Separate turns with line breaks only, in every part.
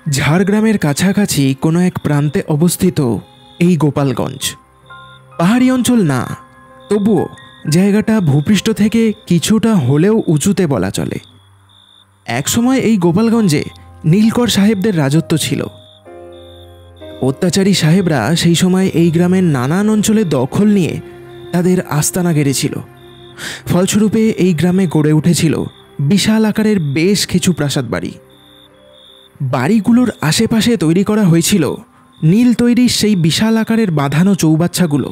ঝাড়গ্রামের কাছাকাছি কোনো এক প্রান্তে অবস্থিত এই গোপালগঞ্জ। পাহাড়ি অঞ্চল না, তবুও জায়গাটা ভূপৃষ্ঠ থেকে কিছুটা হলেও উঁচুতে বলা চলে। একসময় এই গোপালগঞ্জে নীলকর সাহেবদের রাজত্ব ছিল। অত্যাচারী সাহেবরা সেই সময় এই গ্রামের নানান অঞ্চলে দখল নিয়ে তাদের আস্তানা গেড়েছিল। ফলস্বরূপে এই গ্রামে গড়ে উঠেছিল বিশাল আকারের বেশ কিছু প্রাসাদ বাড়ি। বাড়িগুলোর আশেপাশে তৈরি করা হয়েছিল নীল তৈরির সেই বিশাল আকারের বাঁধানো চৌবাচ্চাগুলো।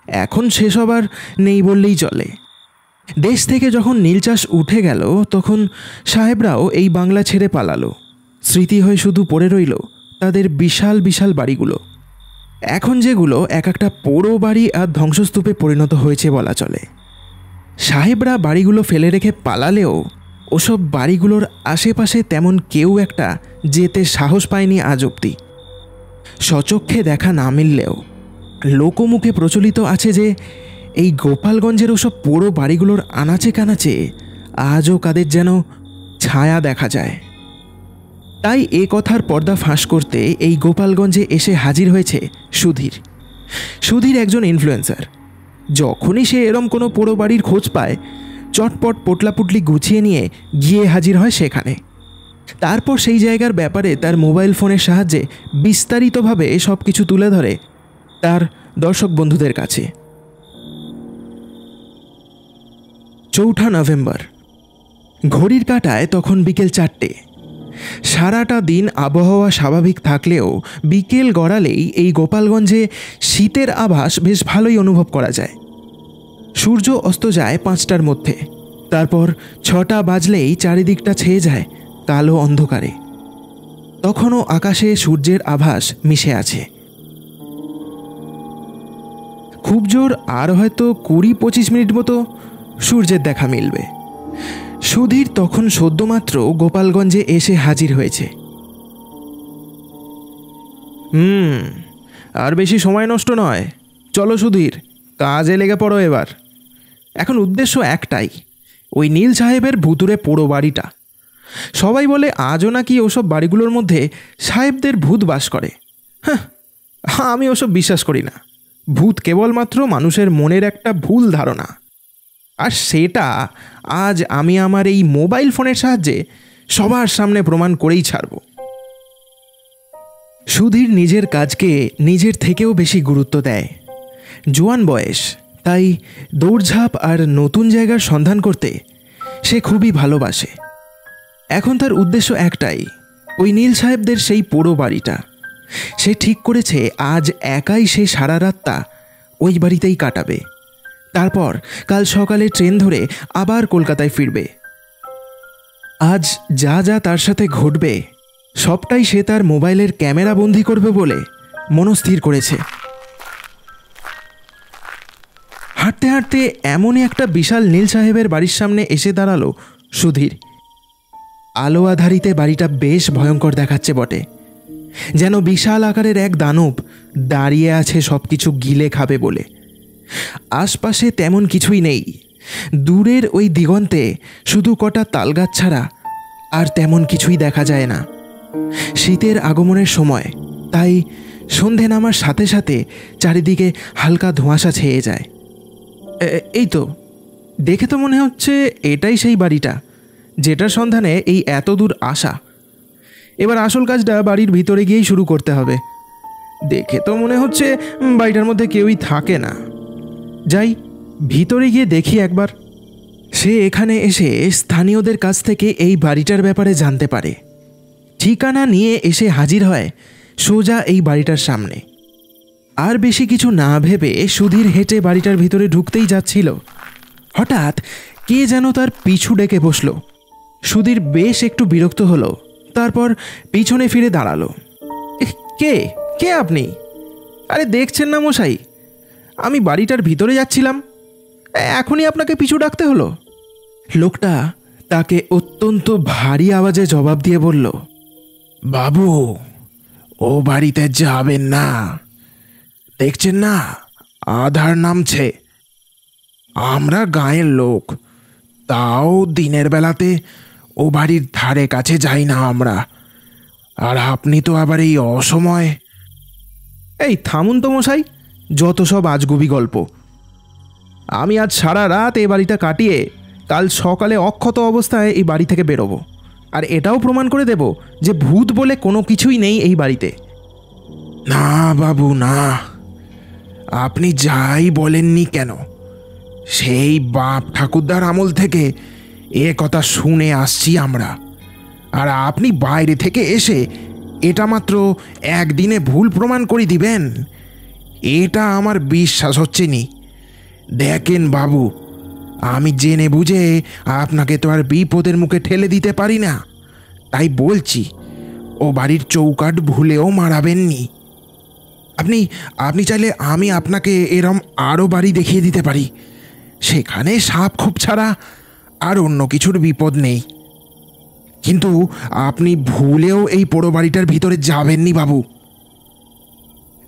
এখন সেসব আর নেই বললেই চলে। দেশ থেকে যখন নীল চাষ উঠে গেল, তখন সাহেবরাও এই বাংলা ছেড়ে পালালো। স্মৃতি হয়ে শুধু পড়ে রইল তাদের বিশাল বিশাল বাড়িগুলো। এখন যেগুলো এক একটা পোড়ো বাড়ি আর ধ্বংসস্তূপে পরিণত হয়েছে বলা চলে। সাহেবরা বাড়িগুলো ফেলে রেখে পালালেও ওসব বাড়িগুলোর আশেপাশে তেমন কেউ একটা যেতে সাহস পায়নি আজ অবধি। সচক্ষে দেখা না মিললেও লোকমুখে প্রচলিত আছে যে এই গোপালগঞ্জের ওসব পোড়ো বাড়িগুলোর আনাচে কানাচে আজও কাদের যেন ছায়া দেখা যায়। তাই এ কথার পর্দা ফাঁস করতে এই গোপালগঞ্জে এসে হাজির হয়েছে সুধীর। সুধীর একজন ইনফ্লুয়েন্সার। যখনই সে এরম কোনো পোড়ো বাড়ির খোঁজ পায়, চটপট পোটলাপুটলি গুছিয়ে নিয়ে গিয়ে হাজির হয় সেখানে। তারপর সেই জায়গার ব্যাপারে তার মোবাইল ফোনের সাহায্যে বিস্তারিতভাবে সব কিছু তুলে ধরে তার দর্শক বন্ধুদের কাছে। 4 নভেম্বর। ঘড়ির কাঁটায় তখন বিকেল 4টে। সারাটা দিন আবহাওয়া স্বাভাবিক থাকলেও বিকেল গড়ালেই এই গোপালগঞ্জে শীতের আভাস বেশ ভালোই অনুভব করা যায়। সূর্য অস্ত যায় 5টার মধ্যে। তারপর 6টা বাজলেই চারিদিকটা ছেয়ে যায় কালো অন্ধকারে। তখনও আকাশে সূর্যের আভাস মিশে আছে। খুব জোর আর হয়তো 20-25 মিনিট মতো সূর্যের দেখা মিলবে। সুধীর তখন সদ্যমাত্র গোপালগঞ্জে এসে হাজির হয়েছে। আর বেশি সময় নষ্ট নয়, চলো সুধীর, কাজে লেগে পড়ো এবার। এখন উদ্দেশ্য একটাই, ওই নীল সাহেবের ভুতুরে পোড়ো বাড়িটা। সবাই বলে আজও নাকি ওসব বাড়িগুলোর মধ্যে সাহেবদের ভূত বাস করে। হ্যাঁ, আমি ওসব বিশ্বাস করি না। ভূত কেবলমাত্র মানুষের মনের একটা ভুল ধারণা, আর সেটা আজ আমি আমার এই মোবাইল ফোনের সাহায্যে সবার সামনে প্রমাণ করেই ছাড়ব। সুধীর নিজের কাজকে নিজের থেকেও বেশি গুরুত্ব দেয়। জোয়ান বয়স, তাই দৌড়ঝাঁপ আর নতুন জায়গার সন্ধান করতে সে খুবই ভালোবাসে। এখন তার উদ্দেশ্য একটাই, ওই নীল সাহেবদের সেই পোড়ো বাড়িটা। সে ঠিক করেছে আজ একাই সে সারা রাতটা ওই বাড়িতেই কাটাবে। তারপর কাল সকালে ট্রেন ধরে আবার কলকাতায় ফিরবে। আজ যা যা তার সাথে ঘটবে সবটাই সে তার মোবাইলের ক্যামেরা বন্দি করবে বলে মনস্থির করেছে। হাঁটতে হাঁটতে এমনই একটা বিশাল নীল সাহেবের বাড়ির সামনে এসে দাঁড়ালো সুধীর। আলো আধারিতে বাড়িটা বেশ ভয়ঙ্কর দেখাচ্ছে বটে, যেন বিশাল আকারের এক দানব দাঁড়িয়ে আছে সব কিছু গিলে খাবে বলে। আশপাশে তেমন কিছুই নেই। দূরের ওই দিগন্তে শুধু কটা তালগাছ ছাড়া আর তেমন কিছুই দেখা যায় না। শীতের আগমনের সময়, তাই সন্ধে নামার সাথে সাথে চারিদিকে হালকা ধোঁয়াশা ছেয়ে যায়। এই তো, দেখে তো মনে হচ্ছে এটাই সেই বাড়িটা যেটার সন্ধানে এই এত দূর আসা। এবার আসল কাজটা বাড়ির ভিতরে গিয়েই শুরু করতে হবে। দেখে তো মনে হচ্ছে বাড়িটার মধ্যে কেউই থাকে না। যাই, ভিতরে গিয়ে দেখি একবার। সে এখানে এসে স্থানীয়দের কাছ থেকে এই বাড়িটার ব্যাপারে জানতে পারে। ঠিকানা নিয়ে এসে হাজির হয় সোজা এই বাড়িটার সামনে। আর বেশি কিছু না ভেবে সুধীর হেঁটে বাড়িটার ভিতরে ঢুকতেই যাচ্ছিল, হঠাৎ কে যেন তার পিছু ডেকে বসল। সুধীর বেশ একটু বিরক্ত হলো। তারপর পিছনে ফিরে দাঁড়ালো। কে কে আপনি? আরে দেখছেন না মশাই, আমি বাড়িটার ভিতরে যাচ্ছিলাম, এখনই আপনাকে পিছু ডাকতে হলো। লোকটা তাকে অত্যন্ত ভারী আওয়াজে জবাব দিয়ে বলল, বাবু, ও বাড়িতে যাবেন না। দেখছেন না আধার নামছে। আমরা গাঁয়ের লোক, তাও দিনের বেলাতে ও বাড়ির ধারে কাছে যাই না আমরা।
আর আপনি তো আবার এই অসময়।
এই থামুন তো মশাই, যত সব আজগুবি গল্প। আমি আজ সারা রাত এই বাড়িটা কাটিয়ে কাল সকালে অক্ষত অবস্থায় এই বাড়ি থেকে বেরোবো, আর এটাও প্রমাণ করে দেব যে ভূত বলে কোনো কিছুই নেই এই বাড়িতে।
না বাবু না, আপনি যাই বলেননি কেন, সেই বাপ ঠাকুরদার আমল থেকে এ কথা শুনে আসছি আমরা। আর আপনি বাইরে থেকে এসে এটা মাত্র একদিনে ভুল প্রমাণ করে দিবেন, এটা আমার বিশ্বাস হচ্ছে নি। দেখেন বাবু, আমি জেনে বুঝে আপনাকে তো আর বিপদের মুখে ঠেলে দিতে পারি না, তাই বলছি ও বাড়ির চৌকাঠ ভুলেও মারাবেননি। আপনি আপনি চাইলে আমি আপনাকে এরম আরও বাড়ি দেখিয়ে দিতে পারি, সেখানে সাপ খোপ ছাড়া আর অন্য কিছুর বিপদ নেই। কিন্তু আপনি ভুলেও এই পোড়ো বাড়িটার ভিতরে যাবেননি বাবু।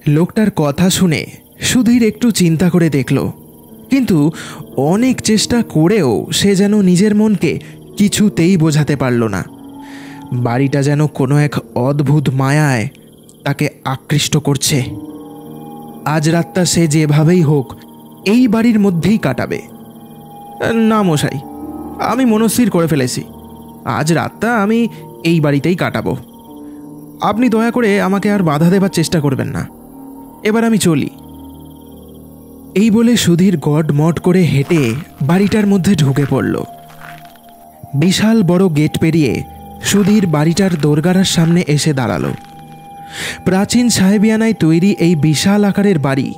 লোকটার কথা শুনে সুধীর একটু চিন্তা করে দেখল, কিন্তু অনেক চেষ্টা করেও সে যেন নিজের মনকে কিছুতেই বোঝাতে পারল না। বাড়িটা যেন কোনো এক অদ্ভুত মায়ায় তাকে আকৃষ্ট করছে। আজ রাতটা সে যেভাবেই হোক এই বাড়ির মধ্যেই কাটাবে। না মশাই, আমি মনস্থির করে ফেলেছি, আজ রাতটা আমি এই বাড়িতেই কাটাবো। আপনি দয়া করে আমাকে আর বাধা দেবার চেষ্টা করবেন না, এবার আমি চলি। এই বলে সুধীর গডমড করে হেঁটে বাড়িটার মধ্যে ঢুকে পড়ল। বিশাল বড় গেট পেরিয়ে সুধীর বাড়িটার দোরগাড়ার সামনে এসে দাঁড়ালো। প্রাচীন সাহেবিয়ানায় তৈরি এই বিশাল আকারের বাড়ি,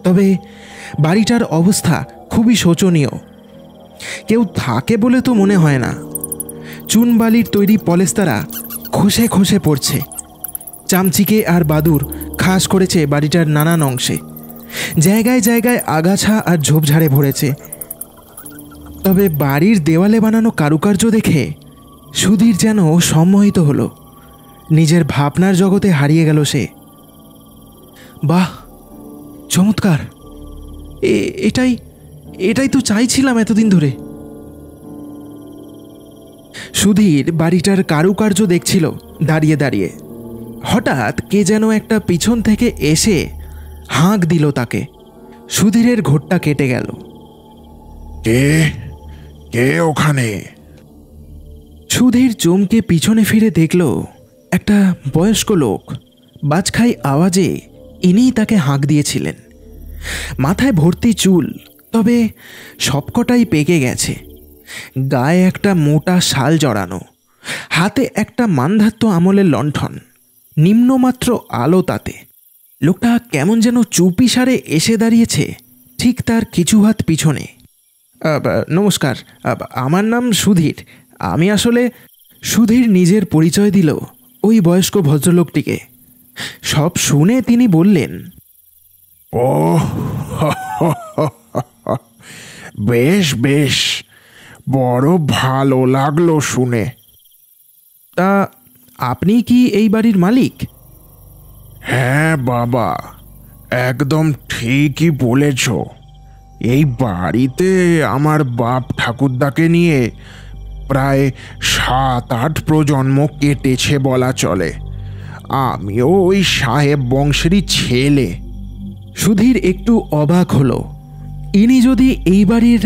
তবে বাড়িটার অবস্থা খুবই শোচনীয়। কেউ থাকে বলে তো মনে হয় না। চুনবালির তৈরি পলেস্তারা খসে খসে পড়ছে, চামচিকে আর বাদুর খাস করেছে বাড়িটার নানান অংশে। জায়গায় জায়গায় আগাছা আর ঝোপঝাড়ে ভরেছে। তবে বাড়ির দেওয়ালে বানানো কারুকার্য দেখে সুধীর যেন সম্মোহিত হলো। নিজের ভাবনার জগতে হারিয়ে গেল সে। বাহ, চমৎকার! এটাই এটাই তো চাইছিলাম এতদিন ধরে। সুধীর বাড়িটার কারুকার্য দেখছিল দাঁড়িয়ে দাঁড়িয়ে। হঠাৎ কে যেন একটা পিছন থেকে এসে হাঁক দিল তাকে। সুধীরের ঘোরটা কেটে গেল।
কে কে ওখানে?
সুধীর চমকে পিছনে ফিরে দেখল একটা বয়স্ক লোক বাজখাই আওয়াজে ইনিই তাকে হাঁক দিয়েছিলেন। মাথায় ভর্তি চুল, তবে সবকটাই পেকে গেছে। গায়ে একটা মোটা শাল জড়ানো, হাতে একটা মান্ধাত্য আমলের লণ্ঠন, নিম্নমাত্র আলো তাতে। লোকটা কেমন যেন চুপিসারে এসে দাঁড়িয়েছে ঠিক তার কিছু হাত পিছনে। নমস্কার, আমার নাম সুধীর। আমি আসলে... সুধীর নিজের পরিচয় দিল ওই বয়স্ক ভদ্রলোকটিকে। সব শুনে তিনি বললেন,
ও বেশ বেশ, বড় ভালো লাগলো শুনে।
তা আপনি কি এই বাড়ির মালিক?
হ্যাঁ বাবা, একদম ঠিকই বলেছ। এই বাড়িতে আমার বাপ ঠাকুরদাকে নিয়ে প্রায় 7-8 প্রজন্ম কেটেছে বলা চলে। আমিও ওই সাহেব বংশেরই ছেলে।
সুধীর একটু অবাক হলো। ইনি যদি এই বাড়ির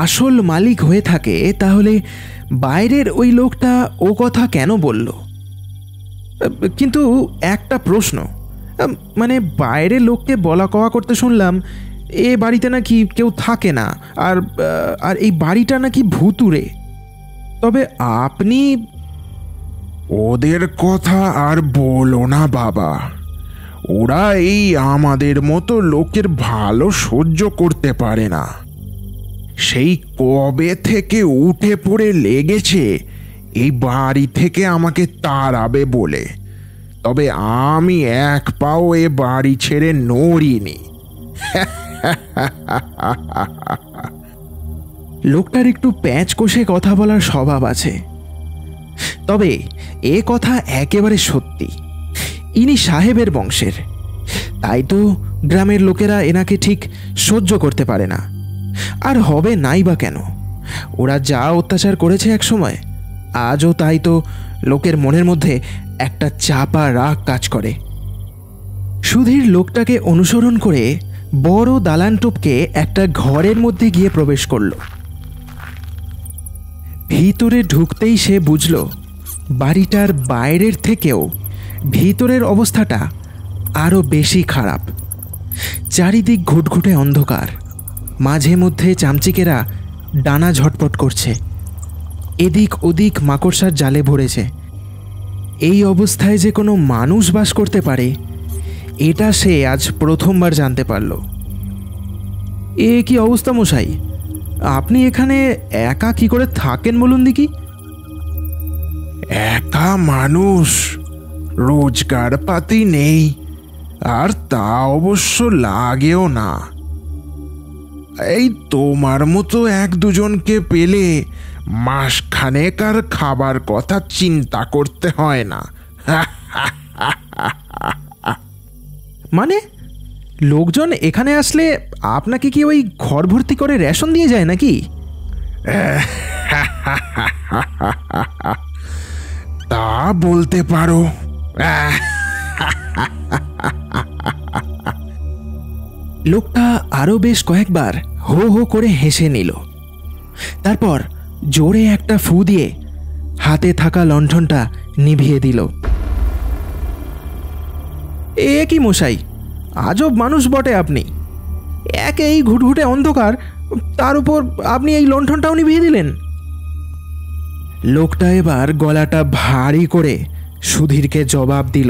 আসল মালিক হয়ে থাকে, তাহলে বাইরের ওই লোকটা ও কথা কেন বলল? কিন্তু একটা প্রশ্ন, মানে বাইরের লোককে বলা কওয়া করতে শুনলাম এ বাড়িতে নাকি কেউ থাকে না, আর আর এই বাড়িটা নাকি ভুতুড়ে। তবে আপনি...
ওদের কথা আর বলো না বাবা, ওরা এই আমাদের মতো লোকের ভালো সহ্য করতে পারে না। সেই কবে থেকে উঠে পড়ে লেগেছে এই বাড়ি থেকে আমাকে তাড়াবে বলে, তবে আমি এক পাও এ বাড়ি ছেড়ে নড়িনি।
লোকটার একটু প্যাঁচ কষে কথা বলার স্বভাব আছে, তবে এ কথা একেবারে সত্যি। ইনি সাহেবের বংশের, তাই তো গ্রামের লোকেরা এনাকে ঠিক সহ্য করতে পারে না। আর হবে নাই বা কেন? ওরা যা অত্যাচার করেছে এক সময়, আজও তাই তো লোকের মনের মধ্যে একটা চাপা রাগ কাজ করে। সুধীর লোকটাকে অনুসরণ করে বড় দালান টপকে একটা ঘরের মধ্যে গিয়ে প্রবেশ করল। ভিতরে ঢুকতেই সে বুঝল বাড়িটার বাইরের থেকেও ভিতরের অবস্থাটা আরও বেশি খারাপ। চারিদিক ঘুটঘুটে অন্ধকার, মাঝে মধ্যে চামচিকেরা ডানা ঝটপট করছে, এদিক ওদিক মাকড়সার জালে ভরেছে। এই অবস্থায় যে কোনো মানুষ বাস করতে পারে এটা সে আজ প্রথমবার জানতে পারল। এ কি অবস্থা মশাই, আপনি এখানে একা কি করে থাকেন বলুন দেখি?
একা মানুষ, রোজগার পাতি নেই, আর তা অবশ্য লাগেও না। এই তোমার মতো এক দুজনকে পেলে মাসখানেক আর খাবার কথা চিন্তা করতে হয় না।
মানে লোকজন এখানে আসলে আপনাকে কি ওই ঘর ভর্তি করে রেশন দিয়ে যায় নাকি?
তা বলতে পারো।
লোকটা আরো বেশ কয়েকবার হো হো করে হেসে নিল, তারপর জোরে একটা ফু দিয়ে হাতে থাকা লণ্ঠনটা নিভিয়ে দিল। এ কি মশাই, আজব মানুষ বটে আপনি। একে এই ঘুটঘুটে অন্ধকার, তার উপর আপনি এই লণ্ঠনটাও নিভিয়ে দিলেন। লোকটা এবার গলাটা ভারী করে সুধীরকে জবাব দিল,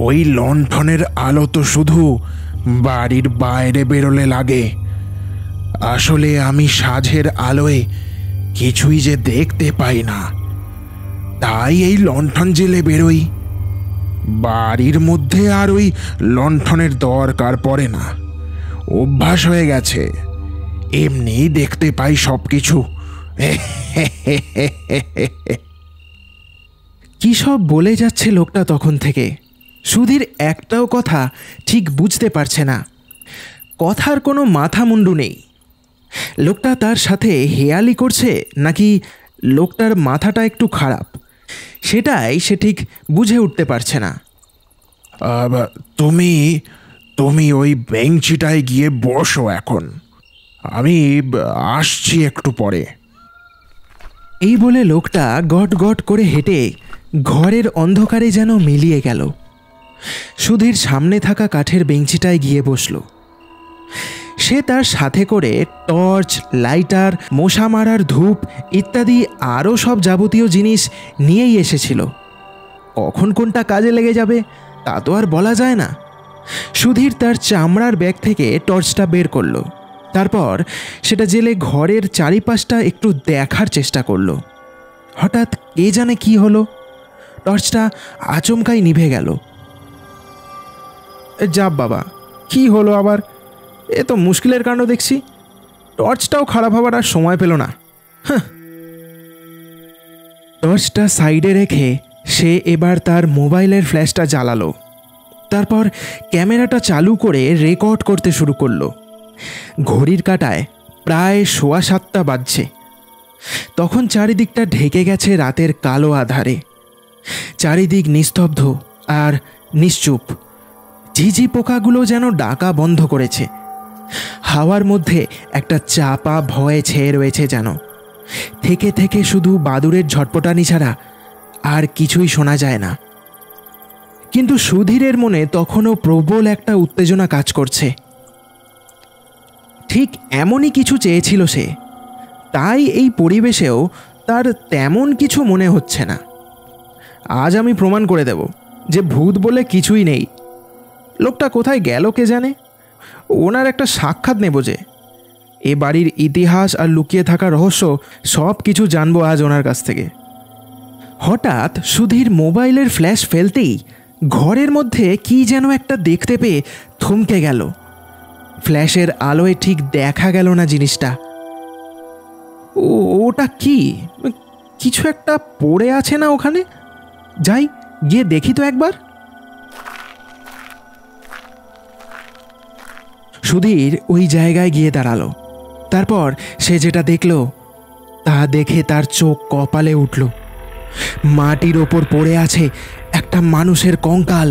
ওই লণ্ঠনের আলো তো শুধু বাড়ির বাইরে বেরোলে লাগে। আসলে আমি সাঁঝের আলোয় কিছুই যে দেখতে পাই না, তাই এই লণ্ঠন জেলে বেরোই। বাড়ির মধ্যে আর ওই লণ্ঠনের দরকার পড়ে না, অভ্যাস হয়ে গেছে। এমনি দেখতে পাই সব কিছু।
কি সব বলে যাচ্ছে লোকটা তখন থেকে। সুধীর একটাও কথা ঠিক বুঝতে পারছে না, কথার কোনো মাথা মুন্ডু নেই। লোকটা তার সাথে হেয়ালি করছে নাকি লোকটার মাথাটা একটু খারাপ, সেটাই সে ঠিক বুঝে উঠতে পারছে না।
তুমি তুমি ওই বেঞ্চিটায় গিয়ে বসো এখন, আমি আসছি একটু পরে।
এই বলে লোকটা গট গট করে হেঁটে ঘরের অন্ধকারে যেন মিলিয়ে গেল। সুধীর সামনে থাকা কাঠের বেঞ্চিটায় গিয়ে বসল। সে তার সাথে করে টর্চ, লাইটার, মশা মারার ধূপ ইত্যাদি আরও সব যাবতীয় জিনিস নিয়েই এসেছিল। কখন কোনটা কাজে লেগে যাবে তা তো আর বলা যায় না। সুধীর তার চামড়ার ব্যাগ থেকে টর্চটা বের করল, তারপর সেটা জেলে ঘরের চারিপাশটা একটু দেখার চেষ্টা করল। হঠাৎ কে জানে কি হলো, টর্চটা আচমকাই নিভে গেল। যা বাবা, কি হলো আবার? এ তো মুশকিলের কাণ্ড দেখছি। টর্চটাও খারাপ হবার আর সময় পেল না। টর্চটা সাইডে রেখে সে এবার তার মোবাইলের ফ্ল্যাশটা জ্বালালো, তারপর ক্যামেরাটা চালু করে রেকর্ড করতে শুরু করলো। ঘড়ির কাঁটায় প্রায় 7:15 বাজছে। তখন চারিদিকটা ঢেকে গেছে রাতের কালো আধারে। চারিদিক নিস্তব্ধ আর নিশ্চুপ। ঝিঝি পোকাগুলো যেন ডাকা বন্ধ করেছে। হাওয়ার মধ্যে একটা চাপা ভয় ছেয়ে রয়েছে যেন। থেকে থেকে শুধু বাদুড়ের ঝটপটানি ছাড়া আর কিছুই শোনা যায় না। কিন্তু সুধীরের মনে তখনও প্রবল একটা উত্তেজনা কাজ করছে। ঠিক এমনই কিছু চেয়েছিল সে, তাই এই পরিবেশেও তার তেমন কিছু মনে হচ্ছে না। আজ আমি প্রমাণ করে দেব যে ভূত বলে কিছুই নেই। লোকটা কোথায় গেল কে জানে, ওনার একটা সাক্ষাৎ নেব যে। এ বাড়ির ইতিহাস আর লুকিয়ে থাকা রহস্য সব কিছু জানবো আজ ওনার কাছ থেকে। হঠাৎ সুধীর মোবাইলের ফ্ল্যাশ ফেলতেই ঘরের মধ্যে কি যেন একটা দেখতে পেয়ে থমকে গেল। ফ্ল্যাশের আলোয় ঠিক দেখা গেল না জিনিসটা। ওটা কি? কিছু একটা পড়ে আছে না ওখানে? যাই গিয়ে দেখি তো একবার। সুধীর ওই জায়গায় গিয়ে দাঁড়ালো। তারপর সে যেটা দেখল তা দেখে তার চোখ কপালে উঠল। মাটির ওপর পড়ে আছে একটা মানুষের কঙ্কাল।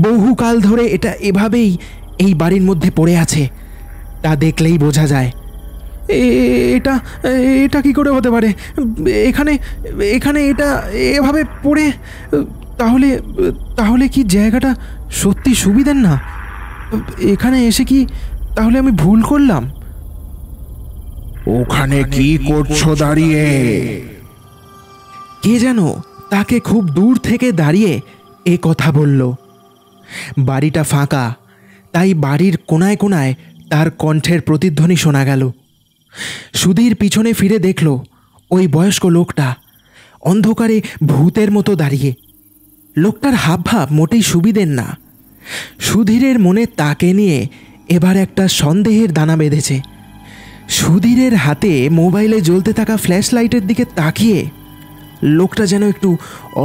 বহুকাল ধরে এটা এভাবেই এই বাড়ির মধ্যে পড়ে আছে, তা দেখলেই বোঝা যায়। এটা এটা কি করে হতে পারে? এখানে এখানে এটা এভাবে পড়ে, তাহলে তাহলে কি জায়গাটা সত্যি সুবিধার না? এখানে এসে কি তাহলে আমি ভুল করলাম?
ওখানে কি করছো দাঁড়িয়ে?
কে যেন তাকে খুব দূর থেকে দাঁড়িয়ে এ কথা বলল। বাড়িটা ফাঁকা, তাই বাড়ির কোনায় কোনায় তার কণ্ঠের প্রতিধ্বনি শোনা গেল। সুধীর পিছনে ফিরে দেখল ওই বয়স্ক লোকটা অন্ধকারে ভূতের মতো দাঁড়িয়ে। লোকটার হাবভাব মোটেই সুবিধের না। সুধীরের মনে তাকে নিয়ে এবার একটা সন্দেহের দানা বেঁধেছে। সুধীরের হাতে মোবাইলে জ্বলতে থাকা ফ্ল্যাশ লাইটের দিকে তাকিয়ে লোকটা যেন একটু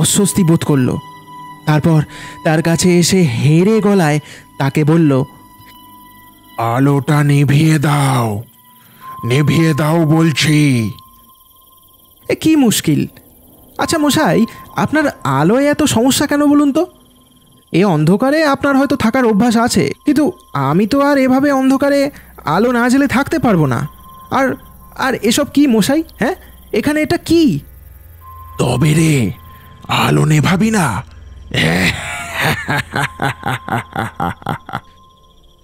অস্বস্তি বোধ করল। তারপর তার কাছে এসে হেঁড়ে গলায় তাকে বলল,
আলোটা নিভিয়ে দাও, নিভিয়ে দাও বলছি।
কি মুশকিল? আচ্ছা মশাই, আপনার আলোয় এত সমস্যা কেন বলুন তো? এ অন্ধকারে আপনার হয়তো থাকার অভ্যাস আছে, কিন্তু আমি তো আর এভাবে অন্ধকারে আলো না জ্বেলে থাকতে পারবো না। আর আর এসব কি মশাই? হ্যাঁ, এখানে এটা কি?
তবে রে, আলো নেভাবি না?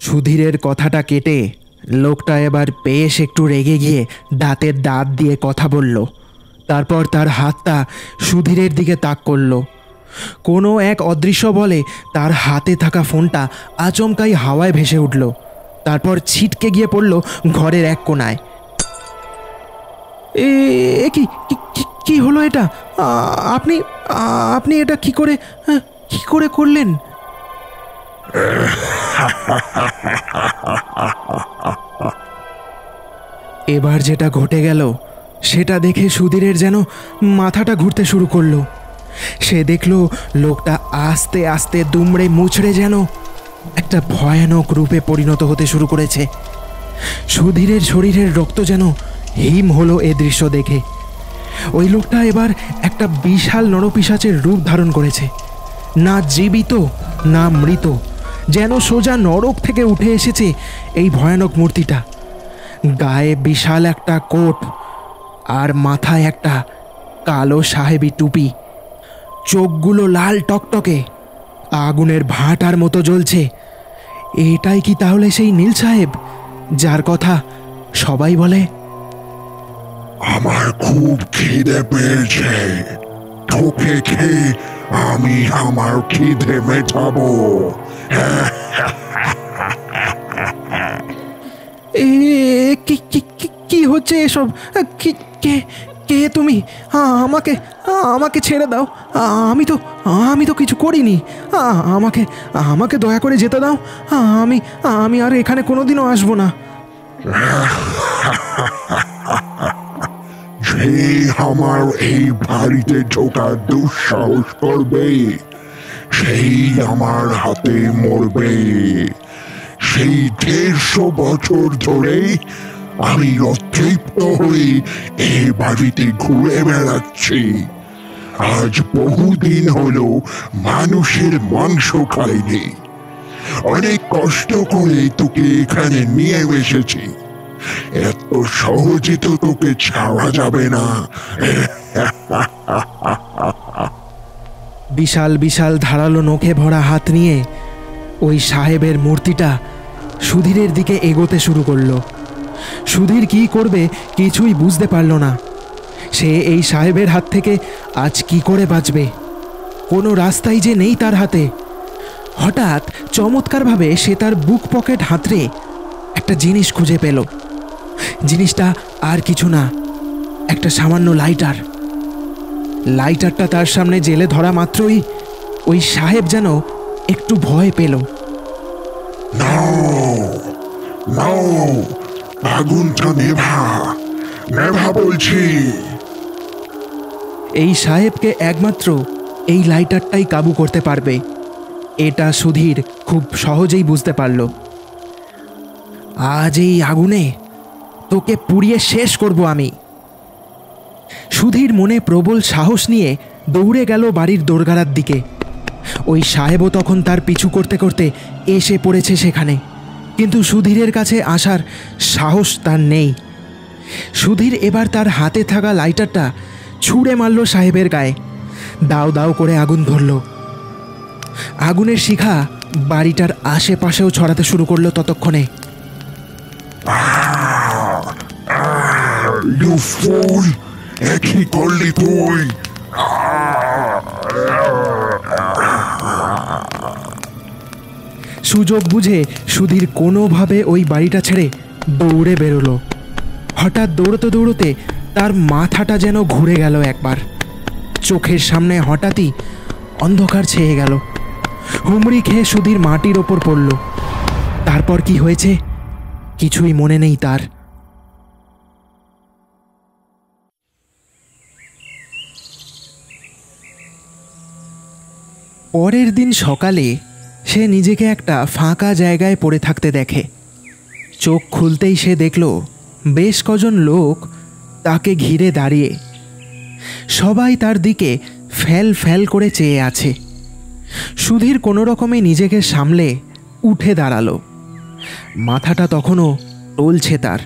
সুধীরের কথাটা কেটে লোকটা এবার বেশ একটু রেগে গিয়ে দাঁতের দাঁত দিয়ে কথা বলল। তারপর তার হাতটা সুধীরের দিকে তাক করল। কোনো এক অদৃশ্য বলে তার হাতে থাকা ফোনটা আচমকাই হাওয়ায় ভেসে উঠল। তারপর ছিটকে গিয়ে পড়ল ঘরের এক কোনায়। এ কি কি হলো এটা? আপনি আপনি এটা কি করে করলেন? এবার যেটা ঘটে গেল সেটা দেখে সুধীরের যেন মাথাটা ঘুরতে শুরু করলো। সে দেখল লোকটা আস্তে আস্তে দুমড়ে মুচড়ে যেন একটা ভয়ানক রূপে পরিণত হতে শুরু করেছে। সুধীরের শরীরের রক্ত যেন হিম হলো এ দৃশ্য দেখে। ওই লোকটা এবার একটা বিশাল নরপিশাচের রূপ ধারণ করেছে। না জীবিত না মৃত, যেন সোজা নরক থেকে উঠে এসেছে এই ভয়ানক মূর্তিটা। গায়ে বিশাল একটা কোট আর মাথায় একটা কালো সাহেবি টুপি। চোখগুলো লাল টকটকে, আগুনের ভাঁটার মতো জ্বলছে। এটাই কি তাহলে সেই নীল সাহেব যার কথা সবাই বলে?
আমার খুব খিদে পেয়েছে, তোকে খেয়ে আমি আমার খিদে মেটাবো।
কি হচ্ছে এসব? কে কে তুমি? আমাকে আমাকে ছেড়ে দাও। আমি তো কিছু করিনি। আমাকে আমাকে দয়া করে যেতে দাও। আমি আর এখানে কোনোদিনও আসবো না।
যে আমার এই বাড়িতে ঢোকার দুঃসাহস করবে সেই আমার হাতে মরবে। সেই 150 বছর ধরে আমি অতৃপ্ত হয়ে এই বাড়িতে ঘুরে বেড়াচ্ছি। আজ বহুদিন হলো মানুষের মাংস খাইনি। অনেক কষ্ট করে তোকে এখানে নিয়ে এসেছি। এত সহজে তো তোকে ছাড়া যাবে না।
বিশাল বিশাল ধারালো নখে ভরা হাত নিয়ে ওই সাহেবের মূর্তিটা সুধীরের দিকে এগোতে শুরু করলো। সুধীর কি করবে কিছুই বুঝতে পারল না। সে এই সাহেবের হাত থেকে আজ কি করে বাঁচবে? কোনো রাস্তাই যে নেই তার হাতে। হঠাৎ চমৎকারভাবে সে তার বুক পকেট হাতড়ে একটা জিনিস খুঁজে পেল। জিনিসটা আর কিছু না, একটা সামান্য লাইটার। লাইটারটা তার সামনে জেলে ধরা মাত্রই ওই সাহেব যেন একটু ভয় পেল।
আগুনটা নেভা বলছি।
এই সাহেবকে একমাত্র এই লাইটারটাই কাবু করতে পারবে, এটা সুধীর খুব সহজেই বুঝতে পারল। আজ এই আগুনে তোকে পুড়িয়ে শেষ করব আমি। সুধীর মনে প্রবল সাহস নিয়ে দৌড়ে গেল বাড়ির দোরগাড়ার দিকে। ওই সাহেবও তখন তার পিছু করতে করতে এসে পড়েছে সেখানে, কিন্তু সুধীরের কাছে আসার সাহস তার নেই। সুধীর এবার তার হাতে থাকা লাইটারটা ছুঁড়ে মারল সাহেবের গায়ে। দাও দাও করে আগুন ধরল। আগুনের শিখা বাড়িটার আশেপাশেও ছড়াতে শুরু করলো ততক্ষণে।
ইউ ফুল, কি করলি তুই?
সুযোগ বুঝে সুধীর কোনোভাবে ওই বাড়িটা ছেড়ে দৌড়ে বেরোলো। হঠাৎ দৌড়তে দৌড়তে তার মাথাটা যেন ঘুরে গেল একবার। চোখের সামনে হঠাৎই অন্ধকার ছেয়ে গেল। হুমড়ি খেয়ে সুধীর মাটির ওপর পড়ল। তারপর কি হয়েছে কিছুই মনে নেই তার। পরের দিন সকালে সে নিজেকে একটা ফাঁকা জায়গায় পড়ে থাকতে দেখে। চোখ খুলতেই সে দেখল বেশ কজন লোক তাকে ঘিরে দাঁড়িয়ে। সবাই তার দিকে ফ্যাল ফ্যাল করে চেয়ে আছে। সুধীর কোনো রকমে নিজেকে সামলে উঠে দাঁড়ালো। মাথাটা তখনও টলছে তার।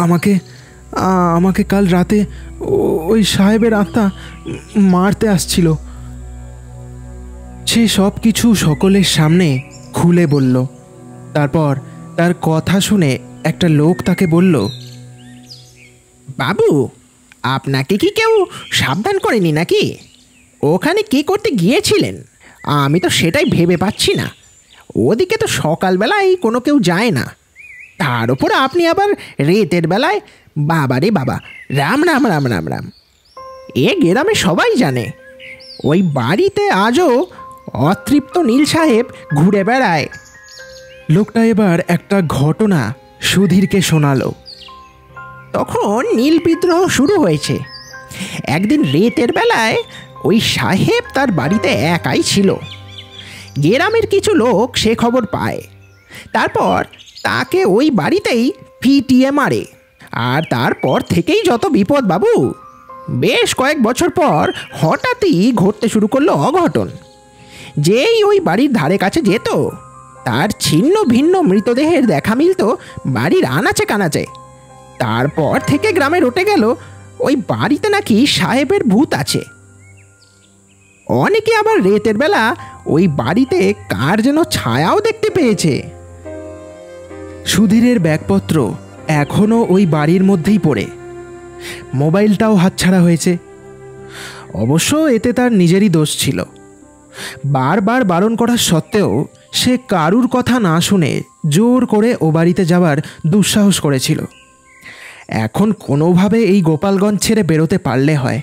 আমাকে আমাকে কাল রাতে ওই সাহেবের আত্মা মারতে আসছিল। সে সব কিছু সকলের সামনে খুলে বলল। তারপর তার কথা শুনে একটা লোক তাকে বলল,
বাবু, আপনাকে কি কেউ সাবধান করেনি নাকি? ওখানে কি করতে গিয়েছিলেন? আমি তো সেটাই ভেবে পাচ্ছি না। ওদিকে তো সকালবেলায় কোনো কেউ যায় না, তার উপরে আপনি আবার রাতের বেলায়। বাবা রে বাবা, রাম রাম রাম রাম রাম। এ গ্রামে সবাই জানে ওই বাড়িতে আজও অতৃপ্ত নীল সাহেব ঘুরে বেড়ায়।
লোকটা এবার একটা ঘটনা সুধীরকে শোনালো।
তখন নীল বিদ্রোহ শুরু হয়েছে। একদিন রাতের বেলায় ওই সাহেব তার বাড়িতে একাই ছিল। গ্রামের কিছু লোক সে খবর পায়। তারপর তাকে ওই বাড়িতেই পিটিয়ে মারে। আর তারপর থেকেই যত বিপদ বাবু। বেশ কয়েক বছর পর হঠাৎই ঘটতে শুরু করলো অঘটন। যেই ওই বাড়ির ধারে কাছে যেত, তার ছিন্ন ভিন্ন মৃতদেহের দেখা মিলত বাড়ির আনাচে কানাচে। তারপর থেকে গ্রামে রটে গেল ওই বাড়িতে নাকি সাহেবের ভূত আছে। অনেকে আবার রাতের বেলা ওই বাড়িতে কার যেন ছায়াও দেখতে পেয়েছে।
সুধীরের ব্যাগপত্র এখনও ওই বাড়ির মধ্যেই পড়ে। মোবাইলটাও হাতছাড়া হয়েছে। অবশ্য এতে তার নিজেরই দোষ ছিল। বারবার বারণ করা সত্ত্বেও সে কারুর কথা না শুনে জোর করে ও বাড়িতে যাওয়ার দুঃসাহস করেছিল। এখন কোনোভাবে এই গোপালগঞ্জ ছেড়ে বেরোতে পারলে হয়।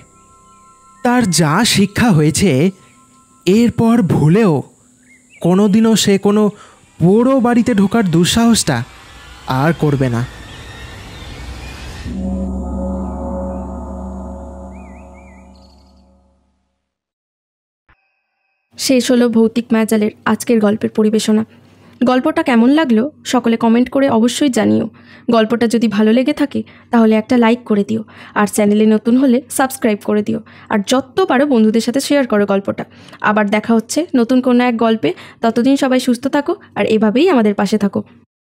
তার যা শিক্ষা হয়েছে, এরপর ভুলেও কোনোদিনও সে কোনো পোড়ো বাড়িতে ঢোকার দুঃসাহসটা আর করবে না।
শেষ হলো ভৌতিক মায়াজালের আজকের গল্পের পরিবেশনা। গল্পটা কেমন লাগলো সকলে কমেন্ট করে অবশ্যই জানিও। গল্পটা যদি ভালো লেগে থাকে তাহলে একটা লাইক করে দিও, আর চ্যানেলে নতুন হলে সাবস্ক্রাইব করে দিও, আর যত পারো বন্ধুদের সাথে শেয়ার করো গল্পটা। আবার দেখা হচ্ছে নতুন কোনো এক গল্পে। ততদিন সবাই সুস্থ থাকো আর এভাবেই আমাদের পাশে থাকো।